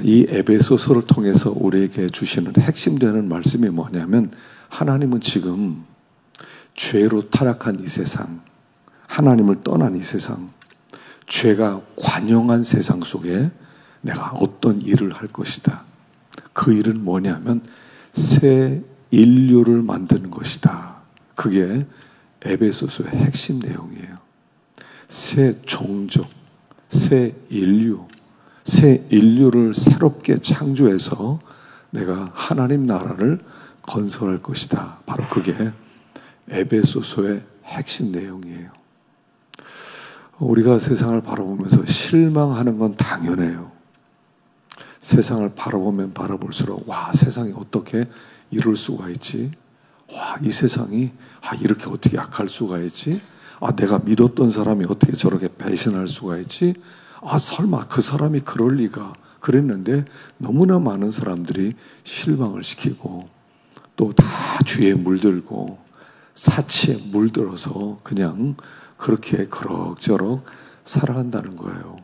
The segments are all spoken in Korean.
이 에베소서를 통해서 우리에게 주시는 핵심되는 말씀이 뭐냐면, 하나님은 지금 죄로 타락한 이 세상, 하나님을 떠난 이 세상, 죄가 관영한 세상 속에 내가 어떤 일을 할 것이다. 그 일은 뭐냐면 새 인류를 만드는 것이다. 그게 에베소서의 핵심 내용이에요. 새 종족, 새 인류를 새롭게 창조해서 내가 하나님 나라를 건설할 것이다. 바로 그게 에베소서의 핵심 내용이에요. 우리가 세상을 바라보면서 실망하는 건 당연해요. 세상을 바라보면 바라볼수록 와, 세상이 어떻게 이럴 수가 있지? 와, 이 세상이 이렇게 어떻게 악할 수가 있지? 내가 믿었던 사람이 어떻게 저렇게 배신할 수가 있지? 설마 그 사람이 그럴 리가. 그랬는데 너무나 많은 사람들이 실망을 시키고 또 다 죄에 물들고 사치에 물들어서 그냥 그렇게 그럭저럭 살아간다는 거예요.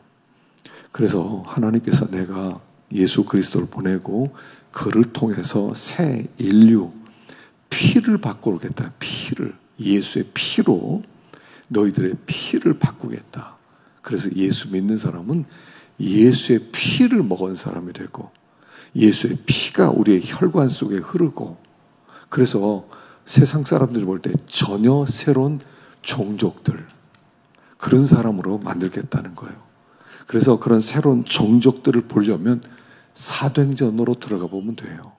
그래서 하나님께서 내가 예수 그리스도를 보내고 그를 통해서 새 인류, 피를 바꾸겠다. 피를, 예수의 피로 너희들의 피를 바꾸겠다. 그래서 예수 믿는 사람은 예수의 피를 먹은 사람이 되고 예수의 피가 우리의 혈관 속에 흐르고, 그래서 세상 사람들이 볼 때 전혀 새로운 종족들, 그런 사람으로 만들겠다는 거예요. 그래서 그런 새로운 종족들을 보려면 사도행전으로 들어가 보면 돼요.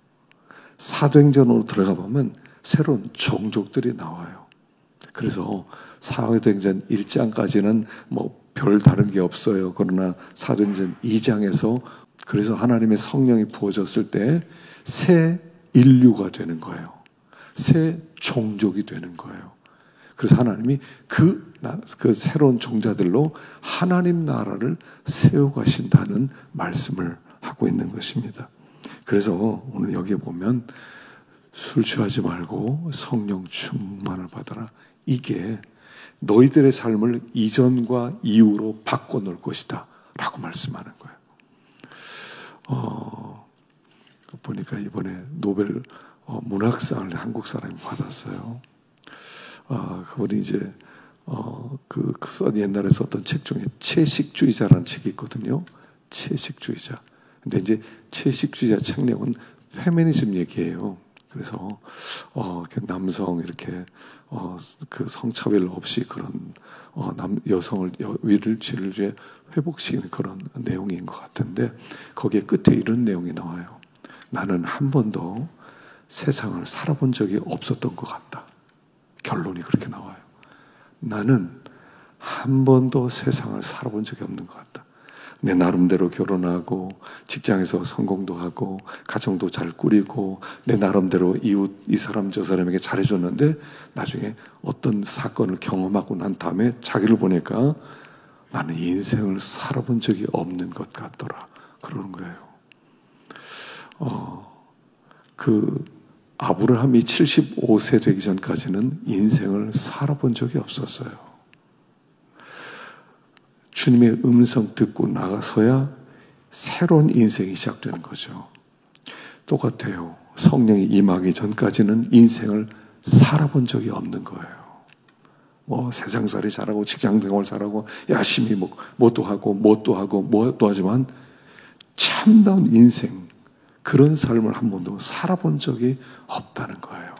사도행전으로 들어가 보면 새로운 종족들이 나와요. 그래서 사도행전 1장까지는 별 다른 게 없어요. 그러나 사도행전 2장에서 그래서 하나님의 성령이 부어졌을 때 새 인류가 되는 거예요. 새 종족이 되는 거예요. 그래서 하나님이 그 새로운 종자들로 하나님 나라를 세워가신다는 말씀을 하고 있는 것입니다. 그래서 오늘 여기에 보면 술 취하지 말고 성령 충만을 받아라. 이게 너희들의 삶을 이전과 이후로 바꿔놓을 것이다 라고 말씀하는 거예요. 보니까 이번에 노벨 문학상을 한국 사람이 받았어요. 그분이 이제 옛날에 썼던 책 중에 채식주의자라는 책이 있거든요. 채식주의자. 근데 이제 채식주의자 책 내용은 페미니즘 얘기예요. 그래서 남성 이렇게 그 성차별 없이 그런 여성을 위를 위해 회복시키는 그런 내용인 것 같은데, 거기에 끝에 이런 내용이 나와요. 나는 한 번도 세상을 살아본 적이 없었던 것 같다. 결론이 그렇게 나와요. 나는 한 번도 세상을 살아본 적이 없는 것 같다. 내 나름대로 결혼하고 직장에서 성공도 하고 가정도 잘 꾸리고 내 나름대로 이웃 이 사람 저 사람에게 잘해줬는데 나중에 어떤 사건을 경험하고 난 다음에 자기를 보니까 나는 인생을 살아본 적이 없는 것 같더라. 그러는 거예요. 아브라함이 75세 되기 전까지는 인생을 살아본 적이 없었어요. 주님의 음성 듣고 나가서야 새로운 인생이 시작되는 거죠. 똑같아요. 성령이 임하기 전까지는 인생을 살아본 적이 없는 거예요. 세상살이 잘하고 직장생활 잘하고 열심히 뭣도 하고 하지만 참다운 인생, 그런 삶을 한 번도 살아본 적이 없다는 거예요.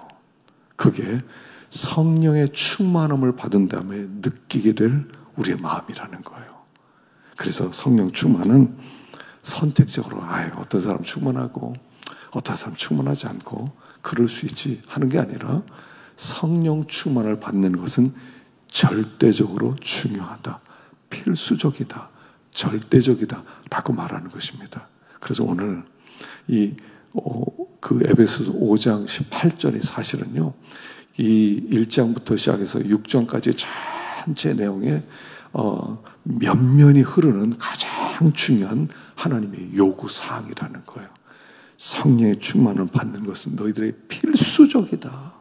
그게 성령의 충만함을 받은 다음에 느끼게 될 우리의 마음이라는 거예요. 그래서 성령 충만은 선택적으로 어떤 사람 충만하고 어떤 사람 충만하지 않고 그럴 수 있지 하는 게 아니라 성령 충만을 받는 것은 절대적으로 중요하다, 필수적이다, 절대적이다 라고 말하는 것입니다. 그래서 오늘 그 에베소서 5장 18절이 사실은요, 이 1장부터 시작해서 6장까지 전체 내용에 면면이 흐르는 가장 중요한 하나님의 요구사항이라는 거예요. 성령의 충만을 받는 것은 너희들의 필수적이다.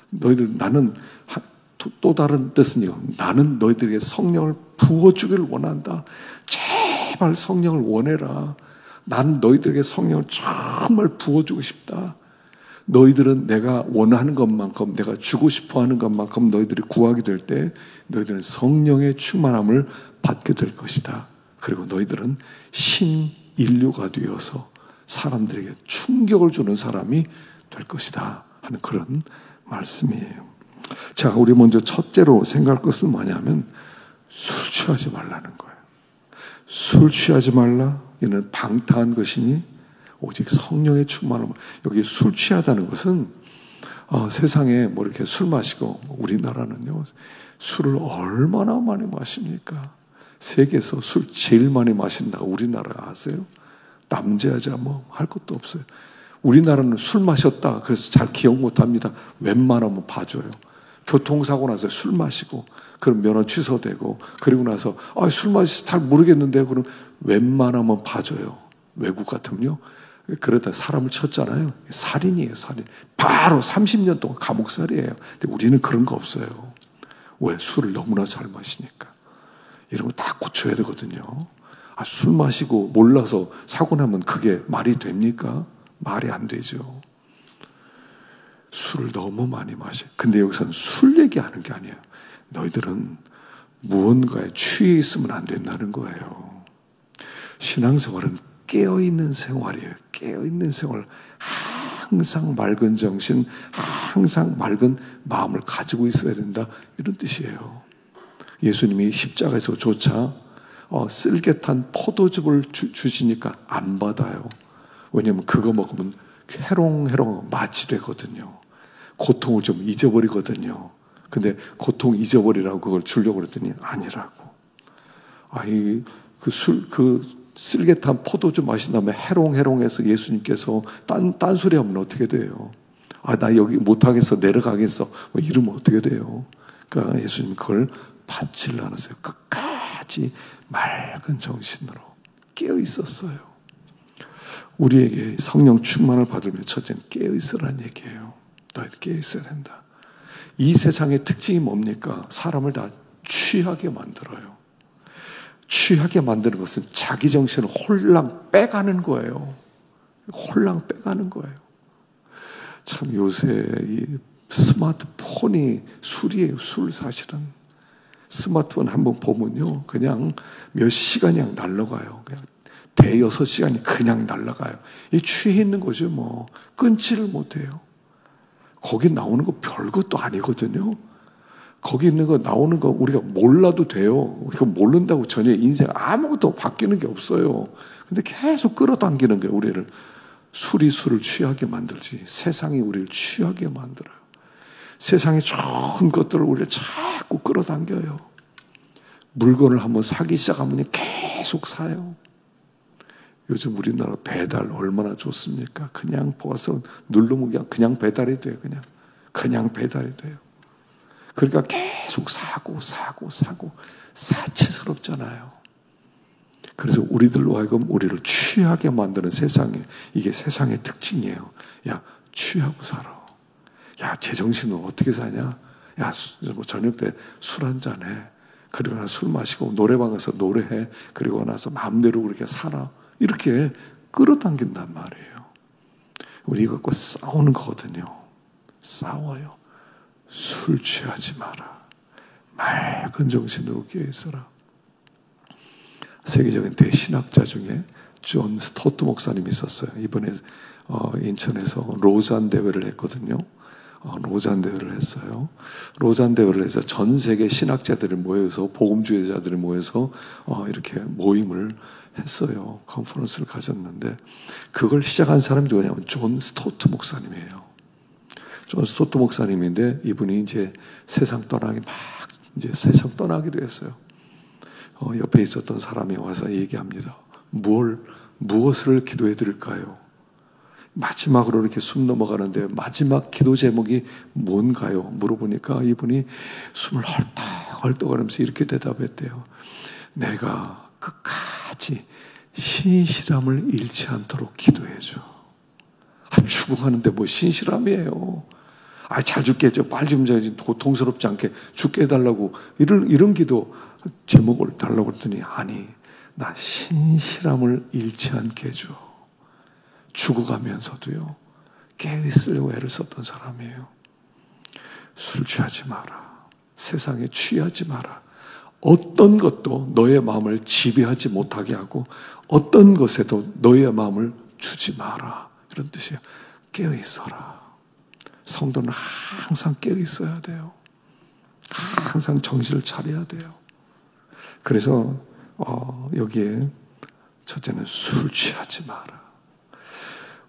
나는 또 다른 뜻은요, 나는 너희들에게 성령을 부어주기를 원한다. 제발 성령을 원해라. 난 너희들에게 성령을 정말 부어주고 싶다. 너희들은 내가 원하는 것만큼, 내가 주고 싶어 하는 것만큼 너희들이 구하게 될 때 너희들은 성령의 충만함을 받게 될 것이다. 그리고 너희들은 신인류가 되어서 사람들에게 충격을 주는 사람이 될 것이다 하는 그런 말씀이에요. 자, 우리 먼저 첫째로 생각할 것은 뭐냐면 술 취하지 말라는 거예요. 술 취하지 말라. 이는 방탕한 것이니 오직 성령의 충만함을. 여기 술 취하다는 것은 세상에 뭐 이렇게 술 마시고, 우리나라는요 술을 얼마나 많이 마십니까? 세계에서 술 제일 많이 마신다가 우리나라가 아세요? 남자 여자 뭐 할 것도 없어요. 우리나라는 술 마셨다 그래서 잘 기억 못합니다. 웬만하면 봐줘요. 교통사고 나서 술 마시고 그럼 면허 취소되고, 그리고 나서 술 마셔서 잘 모르겠는데 그럼 웬만하면 봐줘요. 외국 같으면요 그러다 사람을 쳤잖아요. 살인이에요, 살인. 바로 30년 동안 감옥살이에요. 근데 우리는 그런 거 없어요. 왜? 술을 너무나 잘 마시니까. 이런 거 다 고쳐야 되거든요. 술 마시고 몰라서 사고 나면 그게 말이 됩니까? 말이 안 되죠. 술을 너무 많이 마셔. 근데 여기서는 술 얘기하는 게 아니에요. 너희들은 무언가에 취해 있으면 안 된다는 거예요. 신앙생활은 깨어있는 생활이에요. 깨어있는 생활. 항상 맑은 정신, 항상 맑은 마음을 가지고 있어야 된다. 이런 뜻이에요. 예수님이 십자가에서조차 쓸개탄 포도즙을 주시니까 안 받아요. 왜냐하면 그거 먹으면 해롱해롱 마취 되거든요. 고통을 좀 잊어버리거든요. 근데 고통 잊어버리라고 그걸 주려고 그랬더니 아니라고. 그 쓸개탄 포도즙 마신 다음에 해롱해롱해서 예수님께서 딴소리 하면 어떻게 돼요? 나 여기 못하겠어, 내려가겠어, 뭐 이러면 어떻게 돼요? 그러니까 예수님 그걸 받지를 않았어요. 끝까지 맑은 정신으로 깨어 있었어요. 우리에게 성령 충만을 받으면 첫째는 깨어 있으라는 얘기예요. 너희들 깨어 있어야 된다. 이 세상의 특징이 뭡니까? 사람을 다 취하게 만들어요. 취하게 만드는 것은 자기 정신을 홀랑 빼가는 거예요. 홀랑 빼가는 거예요. 참 요새 이 스마트폰이 술이에요. 술 사실은. 스마트폰 한번 보면요 그냥 몇 시간이 그냥 날아가요. 그냥 대여섯 시간이 그냥 날아가요. 이 취해 있는 거죠. 뭐 끊지를 못해요. 거기 나오는 거 별것도 아니거든요. 거기 있는 거 나오는 거 우리가 몰라도 돼요. 우리가 모른다고 전혀 인생 아무것도 바뀌는 게 없어요. 근데 계속 끌어당기는 거예요. 우리를. 술이 술을 취하게 만들지 세상이 우리를 취하게 만들어요. 세상의 좋은 것들을 우리를 자꾸 끌어당겨요. 물건을 한번 사기 시작하면 계속 사요. 요즘 우리나라 배달 얼마나 좋습니까? 그냥 보아서 누르면 그냥 배달이 돼요. 그냥 배달이 돼요. 그러니까 계속 사고 사치스럽잖아요. 그래서 우리들로 하여금 우리를 취하게 만드는 세상에, 이게 세상의 특징이에요. 야, 취하고 살아. 야, 제정신은 어떻게 사냐? 야, 뭐 저녁 때 술 한잔 해. 그리고 나서 술 마시고 노래방 가서 노래해. 그리고 나서 마음대로 그렇게 살아. 이렇게 끌어당긴단 말이에요. 우리 이거 갖고 싸우는 거거든요. 싸워요. 술 취하지 마라. 맑은 정신으로 깨어 있어라. 세계적인 대신학자 중에 존 스토트 목사님이 있었어요. 이번에 인천에서 로잔 대회를 했거든요. 로잔 대회를 했어요. 로잔 대회를 해서 전 세계 신학자들이 모여서, 복음주의자들이 모여서 이렇게 모임을 했어요. 컨퍼런스를 가졌는데 그걸 시작한 사람이 누구냐면 존 스토트 목사님이에요. 존 스토트 목사님인데 이분이 이제 세상 떠나기도 했어요. 옆에 있었던 사람이 와서 얘기합니다. 무엇을 기도해 드릴까요? 마지막으로 이렇게 숨 넘어가는데 마지막 기도 제목이 뭔가요? 물어보니까 이분이 숨을 헐떡 하면서 이렇게 대답했대요. 내가 끝까지 신실함을 잃지 않도록 기도해줘. 죽어가는데 뭐 신실함이에요. 잘 죽겠죠. 빨리 좀 고통스럽지 않게 죽게 해달라고 이런 기도 제목을 달라고 그랬더니 아니, 나 신실함을 잃지 않게 해줘. 죽어가면서도요, 깨어있으려고 애를 썼던 사람이에요. 술 취하지 마라. 세상에 취하지 마라. 어떤 것도 너의 마음을 지배하지 못하게 하고 어떤 것에도 너의 마음을 주지 마라. 이런 뜻이에요. 깨어있어라. 성도는 항상 깨어있어야 돼요. 항상 정신을 차려야 돼요. 그래서 여기에 첫째는 술 취하지 마라.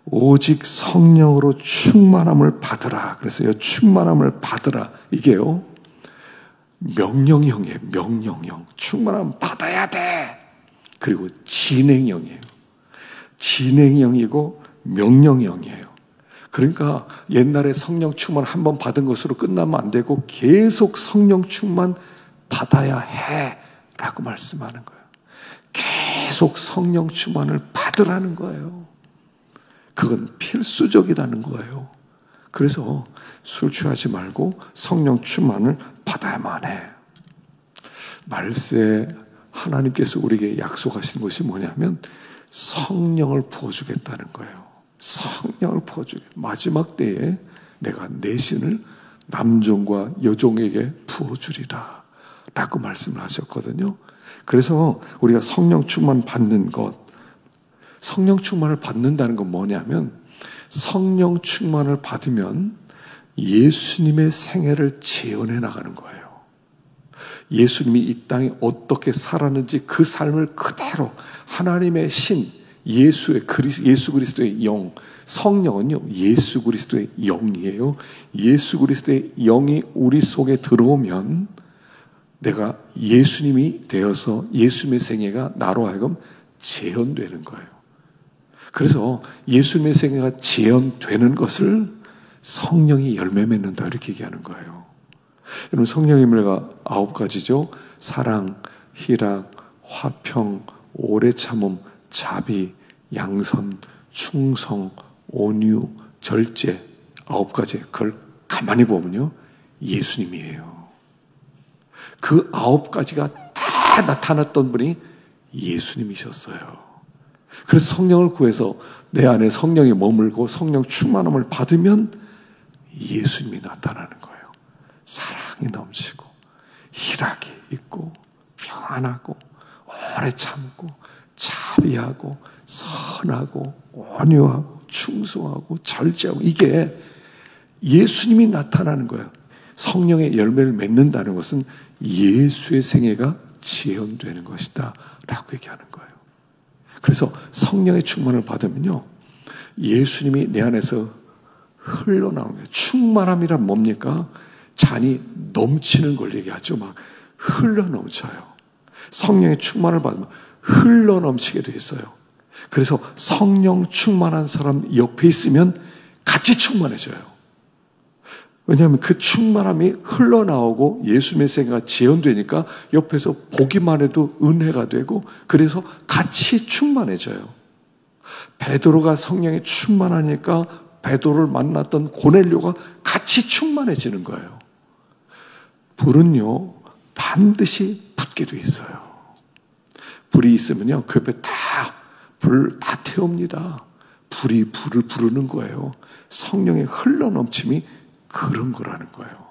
오직 성령으로 충만함을 받으라. 그래서 이 충만함을 받으라. 이게요, 명령형이에요. 명령형. 충만함 받아야 돼. 그리고 진행형이에요. 진행형이고 명령형이에요. 그러니까 옛날에 성령 충만 한번 받은 것으로 끝나면 안 되고 계속 성령 충만 받아야 해 라고 말씀하는 거예요. 계속 성령 충만을 받으라는 거예요. 그건 필수적이라는 거예요. 그래서 술 취하지 말고 성령 충만을 받아야만 해. 말세 하나님께서 우리에게 약속하신 것이 뭐냐면 성령을 부어주겠다는 거예요. 성령을 부어주게. 마지막 때에 내가 내 신을 남종과 여종에게 부어주리라 라고 말씀을 하셨거든요. 그래서 우리가 성령 충만 받는 것, 성령 충만을 받는다는 건 뭐냐면 성령 충만을 받으면 예수님의 생애를 재현해 나가는 거예요. 예수님이 이 땅에 어떻게 살았는지 그 삶을 그대로 하나님의 신, 예수 그리스도의 영, 성령은요, 예수 그리스도의 영이에요. 예수 그리스도의 영이 우리 속에 들어오면 내가 예수님이 되어서 예수님의 생애가 나로 하여금 재현되는 거예요. 그래서 예수님의 생애가 재현되는 것을 성령이 열매 맺는다 이렇게 얘기하는 거예요. 여러분, 성령의 열매가 9가지죠. 사랑, 희락, 화평, 오래 참음, 자비, 양선, 충성, 온유, 절제, 9가지. 그걸 가만히 보면요, 예수님이에요. 그 9가지가 다 나타났던 분이 예수님이셨어요. 그래서 성령을 구해서 내 안에 성령이 머물고 성령 충만함을 받으면 예수님이 나타나는 거예요. 사랑이 넘치고 희락이 있고 평안하고 오래 참고 자비하고 선하고 온유하고 충성하고 절제하고, 이게 예수님이 나타나는 거예요. 성령의 열매를 맺는다는 것은 예수의 생애가 재현되는 것이다 라고 얘기하는 거예요. 그래서 성령의 충만을 받으면요, 예수님이 내 안에서 흘러나오는 거예요. 충만함이란 뭡니까? 잔이 넘치는 걸 얘기하죠. 막 흘러넘쳐요. 성령의 충만을 받으면 흘러넘치게 돼 있어요. 그래서 성령 충만한 사람 옆에 있으면 같이 충만해져요. 왜냐하면 그 충만함이 흘러나오고 예수님의 생애가 재현되니까 옆에서 보기만 해도 은혜가 되고, 그래서 같이 충만해져요. 베드로가 성령에 충만하니까 베드로를 만났던 고넬료가 같이 충만해지는 거예요. 불은요, 반드시 붙게 돼 있어요. 불이 있으면요, 그 옆에 불 다 태웁니다. 불이 불을 부르는 거예요. 성령의 흘러넘침이 그런 거라는 거예요.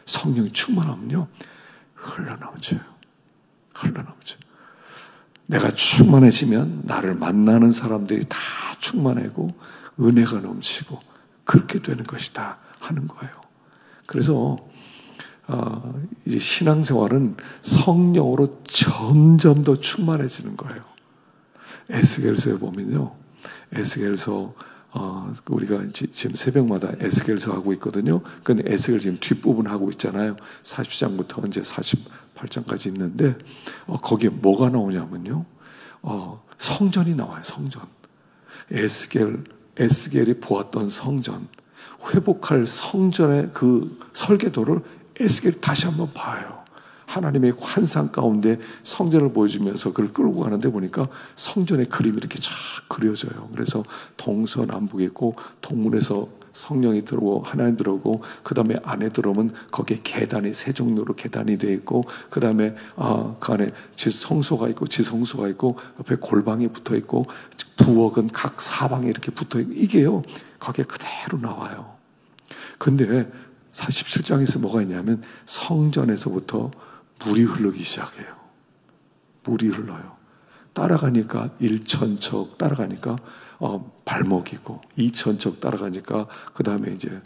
성령이 충만하면요, 흘러넘쳐요. 흘러넘쳐요. 내가 충만해지면 나를 만나는 사람들이 다 충만하고 은혜가 넘치고 그렇게 되는 것이다 하는 거예요. 그래서 이제 신앙생활은 성령으로 점점 더 충만해지는 거예요. 에스겔서에 보면요, 에스겔서 우리가 지금 새벽마다 에스겔서 하고 있거든요. 근데 에스겔 지금 뒷부분 하고 있잖아요. 40장부터 이제 48장까지 있는데 거기에 뭐가 나오냐면요, 성전이 나와요. 성전. 에스겔이 보았던 성전, 회복할 성전의 그 설계도를 에스겔이 다시 한번 봐요. 하나님의 환상 가운데 성전을 보여주면서 그걸 끌고 가는데 보니까 성전의 그림이 이렇게 쫙 그려져요. 그래서 동서남북이 있고 동문에서 성령이 들어오고 하나님 들어오고 그 다음에 안에 들어오면 거기에 계단이 세 종류로 계단이 되어 있고 그 다음에 그 안에 성소가 있고 지성소가 있고 옆에 골방이 붙어 있고 부엌은 각 사방에 이렇게 붙어 있고 이게요 거기에 그대로 나와요. 근데 47장에서 뭐가 있냐면 성전에서부터 물이 흐르기 시작해요. 물이 흘러요. 따라가니까 1천척 따라가니까 발목이고 2천척 따라가니까 그 다음에 이제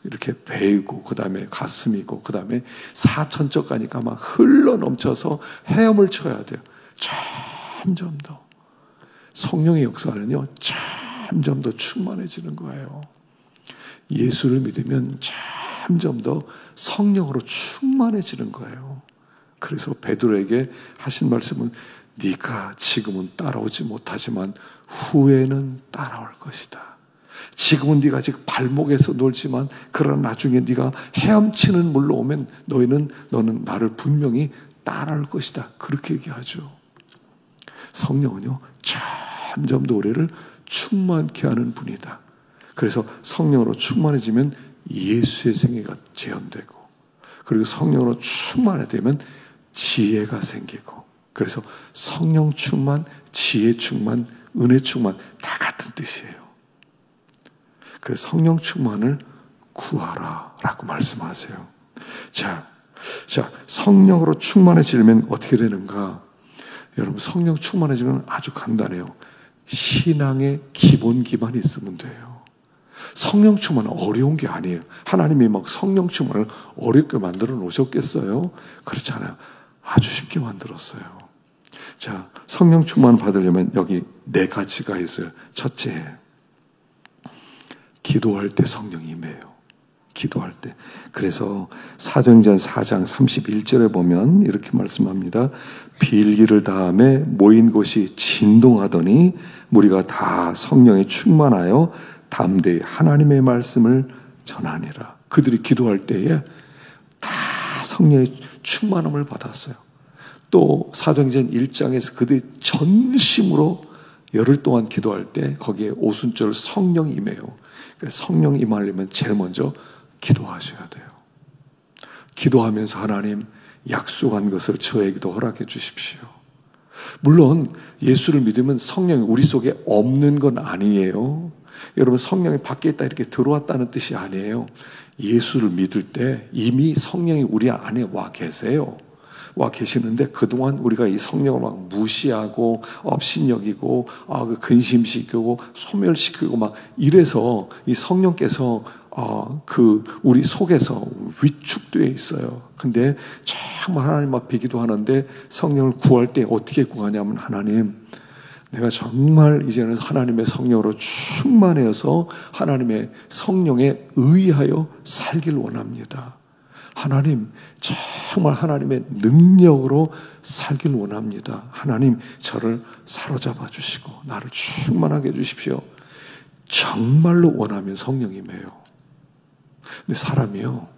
이렇게 배이고 그 다음에 가슴이고 그 다음에 4천척 가니까 막 흘러 넘쳐서 헤엄을 쳐야 돼요. 점점 더 성령의 역사는요 점점 더 충만해지는 거예요. 예수를 믿으면 점점 더 성령으로 충만해지는 거예요. 그래서 베드로에게 하신 말씀은 네가 지금은 따라오지 못하지만 후에는 따라올 것이다. 지금은 네가 아직 발목에서 놀지만 그러나 나중에 네가 헤엄치는 물로 오면 너는 나를 분명히 따라올 것이다. 그렇게 얘기하죠. 성령은요 점점 더 우리를 충만케 하는 분이다. 그래서 성령으로 충만해지면 예수의 생애가 재현되고 그리고 성령으로 충만해지면 지혜가 생기고 그래서 성령 충만, 지혜 충만, 은혜 충만 다 같은 뜻이에요. 그래서 성령 충만을 구하라 라고 말씀하세요. 자, 성령으로 충만해지려면 어떻게 되는가? 여러분 성령 충만해지면 아주 간단해요. 신앙의 기본 기반이 있으면 돼요. 성령 충만은 어려운 게 아니에요. 하나님이 막 성령 충만을 어렵게 만들어 놓으셨겠어요? 그렇지 않아요. 아주 쉽게 만들었어요. 자, 성령 충만 받으려면 여기 4가지가 있어요. 첫째, 기도할 때 성령이 임해요. 기도할 때. 그래서 사도행전 4장 31절에 보면 이렇게 말씀합니다. 빌기를 다음에 모인 곳이 진동하더니 무리가 다 성령에 충만하여 담대히 하나님의 말씀을 전하니라. 그들이 기도할 때에 다 성령의 충만함을 받았어요. 또 사도행전 1장에서 그들이 전심으로 열흘 동안 기도할 때 거기에 오순절 성령이 임해요. 성령 임하려면 제일 먼저 기도하셔야 돼요. 기도하면서 하나님 약속한 것을 저에게도 허락해 주십시오. 물론 예수를 믿으면 성령이 우리 속에 없는 건 아니에요. 여러분 성령이 밖에 있다 이렇게 들어왔다는 뜻이 아니에요. 예수를 믿을 때 이미 성령이 우리 안에 와 계세요. 와 계시는데 그동안 우리가 이 성령을 막 무시하고 업신여기고 근심시키고 소멸시키고 막 이래서 이 성령께서 우리 속에서 위축되어 있어요. 근데 정말 하나님 앞에 기도하는데 성령을 구할 때 어떻게 구하냐면 하나님 내가 정말 이제는 하나님의 성령으로 충만해서 하나님의 성령에 의하여 살길 원합니다. 하나님 정말 하나님의 능력으로 살길 원합니다. 하나님 저를 사로잡아 주시고 나를 충만하게 해주십시오. 정말로 원하면 성령이 임해요. 근데 사람이요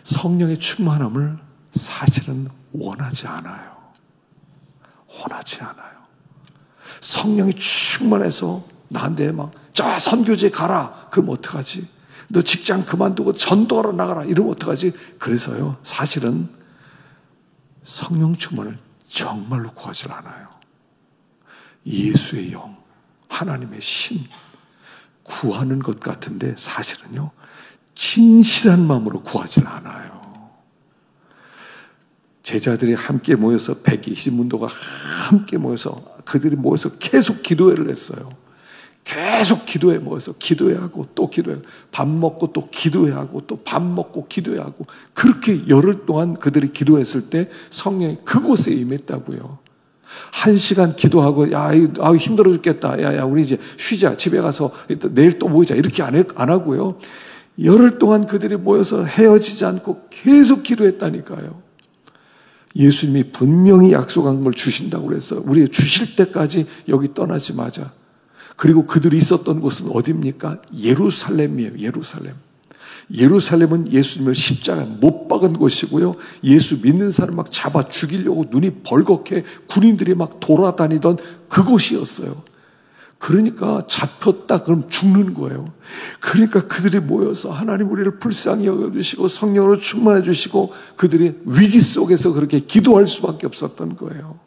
성령의 충만함을 사실은 원하지 않아요. 원하지 않아요. 성령이 충만해서 나한테 막 저 선교지에 가라. 그럼 어떡하지? 너 직장 그만두고 전도하러 나가라. 이러면 어떡하지? 그래서요 사실은 성령 충만을 정말로 구하지 않아요. 예수의 영, 하나님의 신 구하는 것 같은데 사실은요 진실한 마음으로 구하지 않아요. 제자들이 함께 모여서 120문도가 함께 모여서 그들이 모여서 계속 기도회를 했어요. 계속 기도회 모여서 기도회하고 또 기도회하고 밥 먹고 또 기도회하고 또 밥 먹고 기도회하고 그렇게 열흘 동안 그들이 기도했을 때 성령이 그곳에 임했다고요. 1시간 기도하고 힘들어 죽겠다. 야 우리 이제 쉬자. 집에 가서 내일 또 모이자. 이렇게 안 하고요. 열흘 동안 그들이 모여서 헤어지지 않고 계속 기도했다니까요. 예수님이 분명히 약속한 걸 주신다고 그랬어요. 우리 주실 때까지 여기 떠나지 마자. 그리고 그들이 있었던 곳은 어디입니까? 예루살렘이에요. 예루살렘. 예루살렘은 예수님을 십자가에 못 박은 곳이고요. 예수 믿는 사람 막 잡아 죽이려고 눈이 벌겋게 군인들이 막 돌아다니던 그곳이었어요. 그러니까 잡혔다 그럼 죽는 거예요. 그러니까 그들이 모여서 하나님 우리를 불쌍히 여겨주시고 성령으로 충만해 주시고 그들이 위기 속에서 그렇게 기도할 수밖에 없었던 거예요.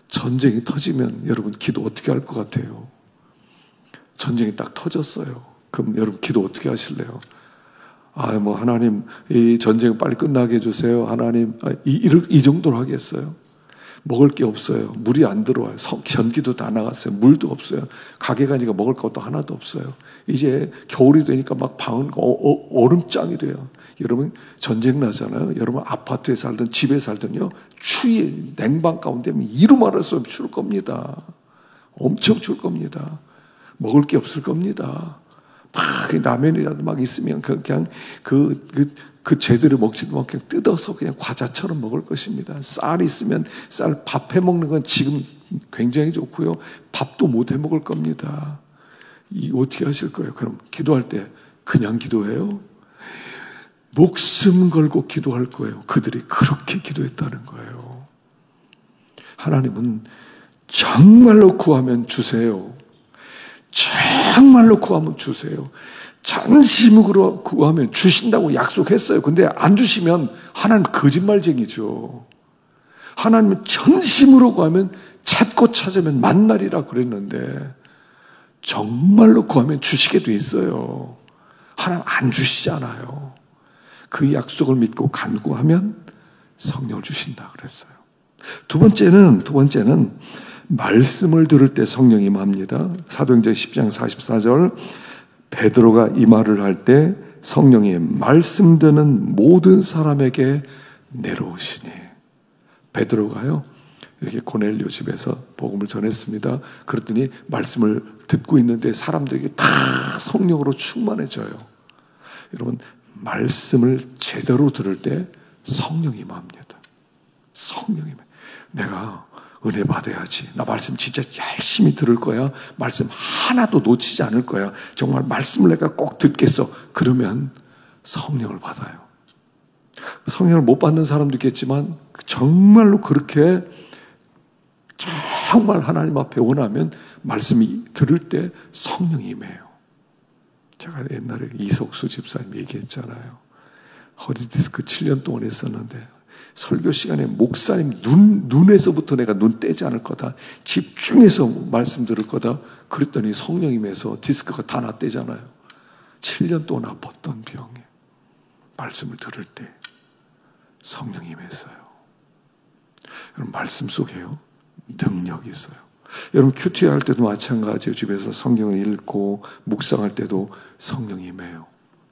전쟁이 터지면 여러분 기도 어떻게 할 것 같아요? 전쟁이 딱 터졌어요. 그럼 여러분 기도 어떻게 하실래요? 하나님 이 전쟁 빨리 끝나게 해주세요. 하나님 이 정도로 하겠어요? 먹을 게 없어요. 물이 안 들어와요. 전기도 다 나갔어요. 물도 없어요. 가게 가니까 먹을 것도 하나도 없어요. 이제 겨울이 되니까 막 방은 얼음장이 돼요. 여러분 전쟁 나잖아요. 여러분 아파트에 살든 집에 살든요. 추위 냉방 가운데 이루 말할 수 없이 추울 겁니다. 엄청 추울 겁니다. 먹을 게 없을 겁니다. 막 라면이라도 막 있으면 그냥 그 제대로 먹지도 못하고 그냥 뜯어서 그냥 과자처럼 먹을 것입니다. 쌀이 있으면 쌀 밥 해 먹는 건 지금 굉장히 좋고요. 밥도 못 해 먹을 겁니다. 어떻게 하실 거예요? 그럼 기도할 때 그냥 기도해요? 목숨 걸고 기도할 거예요. 그들이 그렇게 기도했다는 거예요. 하나님은 정말로 구하면 주세요. 정말로 구하면 주세요. 전심으로 구하면 주신다고 약속했어요. 근데 안 주시면 하나님 거짓말쟁이죠. 하나님은 전심으로 구하면 찾고 찾으면 만나리라 그랬는데 정말로 구하면 주시게 돼 있어요. 하나님 안 주시잖아요. 그 약속을 믿고 간구하면 성령을 주신다 그랬어요. 두 번째는 말씀을 들을 때 성령이 임합니다. 사도행전 10장 44절 베드로가 이 말을 할 때 성령이 말씀 듣는 모든 사람에게 내려오시니 베드로가요 이렇게 고넬료 집에서 복음을 전했습니다. 그랬더니 말씀을 듣고 있는데 사람들에게 다 성령으로 충만해져요. 여러분 말씀을 제대로 들을 때 성령이 임합니다. 성령이 내가 은혜 받아야지. 나 말씀 진짜 열심히 들을 거야. 말씀 하나도 놓치지 않을 거야. 정말 말씀을 내가 꼭 듣겠어. 그러면 성령을 받아요. 성령을 못 받는 사람도 있겠지만 정말로 그렇게 정말 하나님 앞에 원하면 말씀이 들을 때 성령이 임해요. 제가 옛날에 이석수 집사님 얘기했잖아요. 허리 디스크 7년 동안 했었는데 설교 시간에 목사님 눈에서부터 내가 눈 떼지 않을 거다. 집중해서 말씀 들을 거다. 그랬더니 성령님에서 디스크가 다 났대잖아요. 7년 동안 아팠던 병에 말씀을 들을 때 성령님에서요. 여러분 말씀 속에요. 능력이 있어요. 여러분 큐티 할 때도 마찬가지예요. 집에서 성경을 읽고 묵상할 때도 성령이 임해요.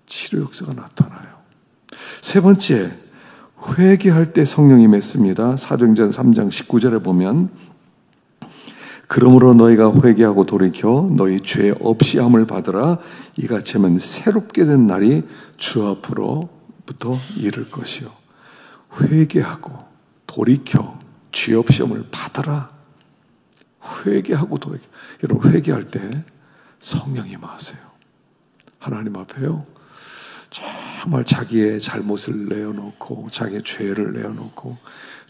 치료 역사가 나타나요. 세 번째 회개할 때 성령이 임했습니다. 사도행전 3장 19절에 보면 그러므로 너희가 회개하고 돌이켜 너희 죄 없이 함을 받으라. 이같이 하면 새롭게 된 날이 주 앞으로부터 이를 것이요. 회개하고 돌이켜 죄 없이 함을 받으라. 회개하고 돌이켜. 여러분 회개할 때 성령이 임하세요. 하나님 앞에요. 정말 자기의 잘못을 내어놓고 자기의 죄를 내어놓고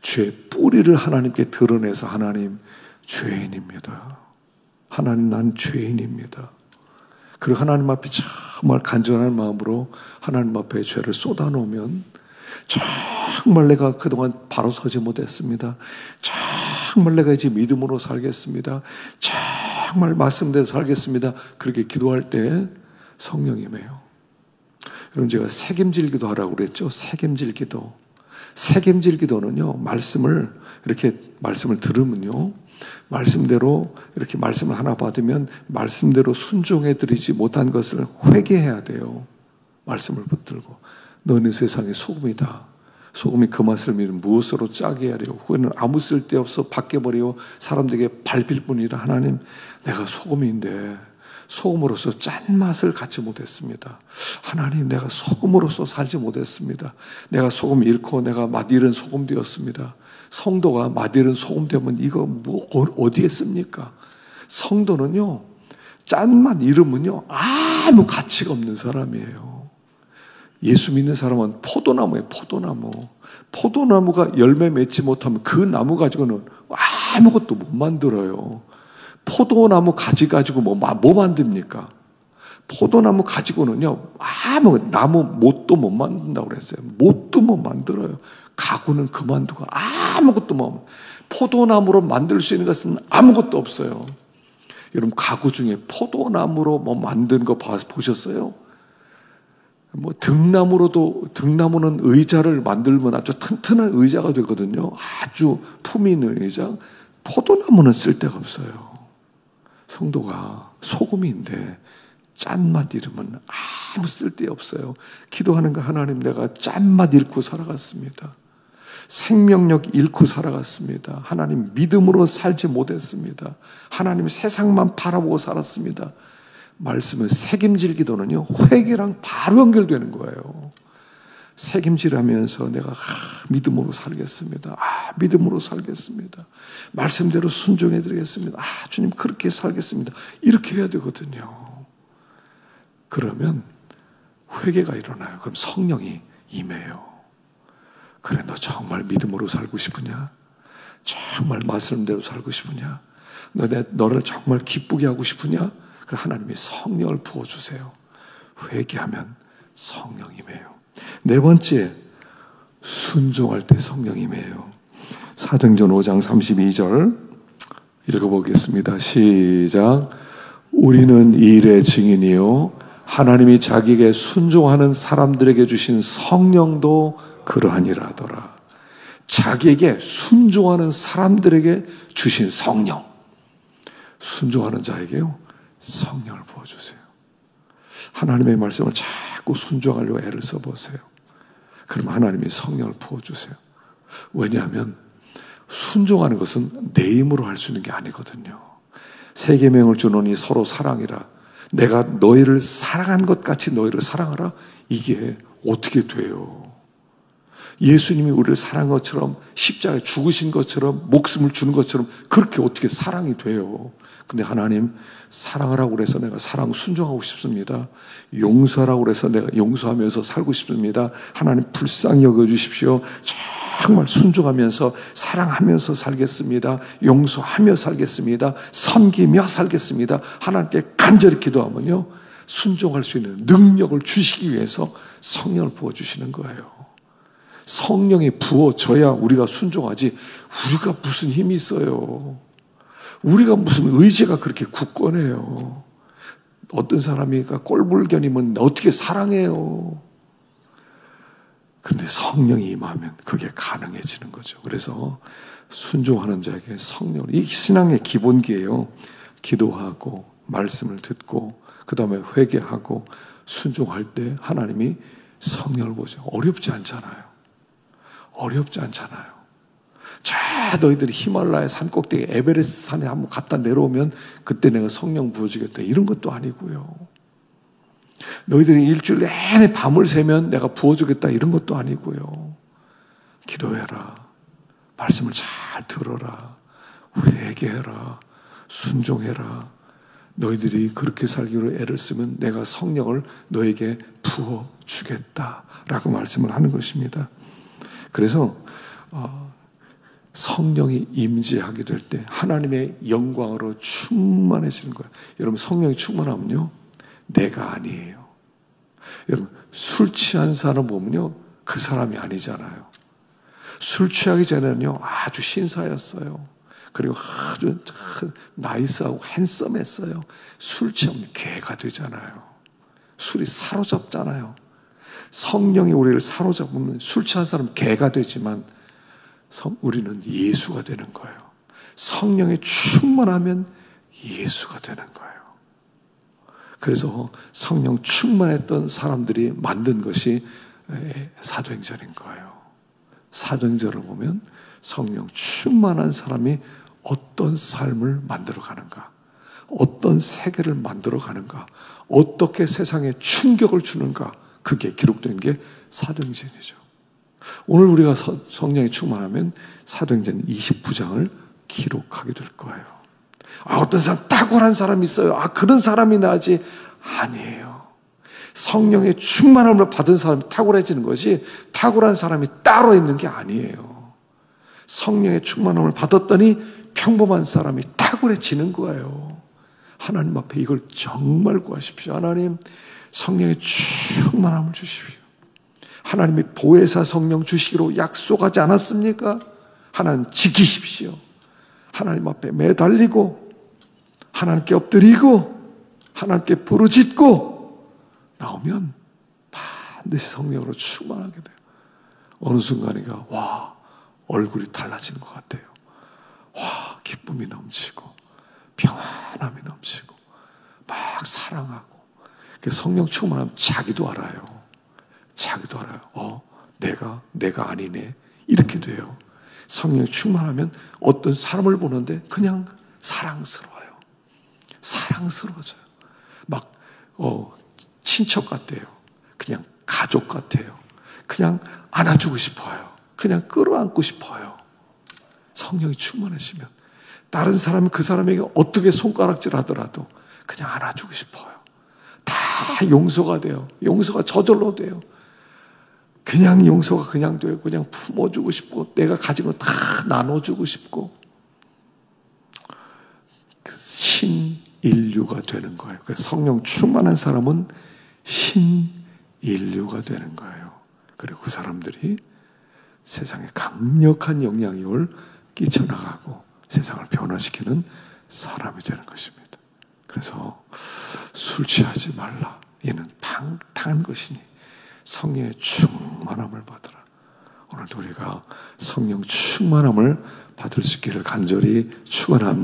죄의 뿌리를 하나님께 드러내서 하나님 죄인입니다. 하나님 난 죄인입니다. 그리고 하나님 앞에 정말 간절한 마음으로 하나님 앞에 죄를 쏟아놓으면 정말 내가 그동안 바로 서지 못했습니다. 정말 내가 이제 믿음으로 살겠습니다. 정말 말씀대로 살겠습니다. 그렇게 기도할 때 성령님이에요. 여러분 제가 책임질 기도 하라고 그랬죠. 책임질 기도. 책임질 기도는요. 말씀을 들으면요. 말씀대로 이렇게 말씀을 하나 받으면 말씀대로 순종해 드리지 못한 것을 회개해야 돼요. 말씀을 붙들고 너는 세상의 소금이다. 소금이 그 맛을 믿으면 무엇으로 짜게 하려. 후에는 아무 쓸데없어 바뀌어버리고 사람들에게 밟힐 뿐이라. 하나님 내가 소금인데 소금으로서 짠맛을 갖지 못했습니다. 하나님 내가 소금으로서 살지 못했습니다. 내가 소금 잃고 내가 맛 잃은 소금 되었습니다. 성도가 맛 잃은 소금 되면 이거 어디에 씁니까? 성도는요 짠맛 잃으면요 아무 가치가 없는 사람이에요. 예수 믿는 사람은 포도나무예요. 포도나무. 포도나무가 열매 맺지 못하면 그 나무 가지고는 아무것도 못 만들어요. 포도나무 가지 가지고 뭐 만듭니까? 포도나무 가지고는요, 나무 못도 못 만든다고 그랬어요. 못도 못 만들어요. 가구는 그만두고 아무것도 못. 포도나무로 만들 수 있는 것은 아무것도 없어요. 여러분, 가구 중에 포도나무로 뭐 만든 거 보셨어요? 뭐 등나무는 의자를 만들면 아주 튼튼한 의자가 되거든요. 아주 품위 있는 의자. 포도나무는 쓸데가 없어요. 성도가 소금인데 짠맛 잃으면 아무 쓸데 없어요. 기도하는 거, 하나님, 내가 짠맛 잃고 살아갔습니다. 생명력 잃고 살아갔습니다. 하나님, 믿음으로 살지 못했습니다. 하나님, 세상만 바라보고 살았습니다. 말씀은 책임질 기도는요, 회개랑 바로 연결되는 거예요. 책임질하면서 내가 믿음으로 살겠습니다. 믿음으로 살겠습니다. 말씀대로 순종해 드리겠습니다. 주님, 그렇게 살겠습니다. 이렇게 해야 되거든요. 그러면 회개가 일어나요. 그럼 성령이 임해요. 그래, 너 정말 믿음으로 살고 싶으냐? 정말 말씀대로 살고 싶으냐? 너를 정말 기쁘게 하고 싶으냐? 그래, 하나님이 성령을 부어주세요. 회개하면 성령임이에요. 네 번째, 순종할 때 성령임이에요. 사도행전 5장 32절 읽어보겠습니다. 시작. 우리는 이 일의 증인이요 하나님이 자기에게 순종하는 사람들에게 주신 성령도 그러하니라더라. 자기에게 순종하는 사람들에게 주신 성령, 순종하는 자에게요 성령을 부어주세요. 하나님의 말씀을 자꾸 순종하려고 애를 써보세요. 그럼 하나님이 성령을 부어주세요. 왜냐하면 순종하는 것은 내 힘으로 할 수 있는 게 아니거든요. 세 계명을 주노니 서로 사랑이라. 내가 너희를 사랑한 것 같이 너희를 사랑하라. 이게 어떻게 돼요? 예수님이 우리를 사랑한 것처럼, 십자가에 죽으신 것처럼, 목숨을 주는 것처럼 그렇게 어떻게 사랑이 돼요? 근데 하나님, 사랑하라고 그래서 내가 사랑 순종하고 싶습니다. 용서하라고 그래서 내가 용서하면서 살고 싶습니다. 하나님, 불쌍히 여겨주십시오. 정말 순종하면서 사랑하면서 살겠습니다. 용서하며 살겠습니다. 섬기며 살겠습니다. 하나님께 간절히 기도하면요, 순종할 수 있는 능력을 주시기 위해서 성령을 부어주시는 거예요. 성령이 부어져야 우리가 순종하지, 우리가 무슨 힘이 있어요. 우리가 무슨 의지가 그렇게 굳건해요. 어떤 사람이 꼴불견이면 어떻게 사랑해요. 그런데 성령이 임하면 그게 가능해지는 거죠. 그래서 순종하는 자에게 성령을, 이 신앙의 기본기예요. 기도하고 말씀을 듣고 그 다음에 회개하고 순종할 때 하나님이 성령을 보죠. 어렵지 않잖아요. 어렵지 않잖아요. 자, 너희들이 히말라야 산 꼭대기 에베레스트 산에 한번 갔다 내려오면 그때 내가 성령 부어주겠다, 이런 것도 아니고요. 너희들이 일주일 내내 밤을 새면 내가 부어주겠다, 이런 것도 아니고요. 기도해라. 말씀을 잘 들어라. 회개해라. 순종해라. 너희들이 그렇게 살기로 애를 쓰면 내가 성령을 너에게 부어주겠다라고 말씀을 하는 것입니다. 그래서 성령이 임재하게 될 때 하나님의 영광으로 충만해지는 거예요. 여러분, 성령이 충만하면요, 내가 아니에요. 여러분, 술 취한 사람 보면요, 그 사람이 아니잖아요. 술 취하기 전에는요, 아주 신사였어요. 그리고 아주 나이스하고 핸섬했어요. 술 취하면 개가 되잖아요. 술이 사로잡잖아요. 성령이 우리를 사로잡으면 술 취한 사람은 개가 되지만 우리는 예수가 되는 거예요. 성령이 충만하면 예수가 되는 거예요. 그래서 성령 충만했던 사람들이 만든 것이 사도행전인 거예요. 사도행전을 보면 성령 충만한 사람이 어떤 삶을 만들어 가는가, 어떤 세계를 만들어 가는가, 어떻게 세상에 충격을 주는가, 그게 기록된 게 사도행전이죠. 오늘 우리가 성령이 충만하면 사도행전 29장을 기록하게 될 거예요. 어떤 사람, 탁월한 사람이 있어요. 그런 사람이 나지. 아니에요. 성령의 충만함을 받은 사람이 탁월해지는 것이, 탁월한 사람이 따로 있는 게 아니에요. 성령의 충만함을 받았더니 평범한 사람이 탁월해지는 거예요. 하나님 앞에 이걸 정말 구하십시오. 하나님, 성령의 충만함을 주십시오. 하나님이 보혜사 성령 주시기로 약속하지 않았습니까? 하나님 지키십시오. 하나님 앞에 매달리고 하나님께 엎드리고 하나님께 부르짖고 나오면 반드시 성령으로 충만하게 돼요. 어느 순간이가 와, 얼굴이 달라지는 것 같아요. 와, 기쁨이 넘치고 평안함이 넘치고 막 사랑하고. 성령 충만하면 자기도 알아요. 자기도 알아요. 내가 아니네. 이렇게 돼요. 성령 충만하면 어떤 사람을 보는데 그냥 사랑스러워요. 사랑스러워져요. 막 친척 같아요. 그냥 가족 같아요. 그냥 안아주고 싶어요. 그냥 끌어안고 싶어요. 성령이 충만하시면 다른 사람은 그 사람에게 어떻게 손가락질 하더라도 그냥 안아주고 싶어요. 다 용서가 돼요. 용서가 저절로 돼요. 그냥 용서가 그냥 돼요. 그냥 품어주고 싶고 내가 가진 거 다 나눠주고 싶고 신인류가 되는 거예요. 성령 충만한 사람은 신인류가 되는 거예요. 그리고 그 사람들이 세상에 강력한 영향력을 끼쳐나가고 세상을 변화시키는 사람이 되는 것입니다. 그래서 술 취하지 말라. 이는 방탕한 것이니 성령의 충만함을 받으라. 오늘도 우리가 성령 충만함을 받을 수 있기를 간절히 축원합니다.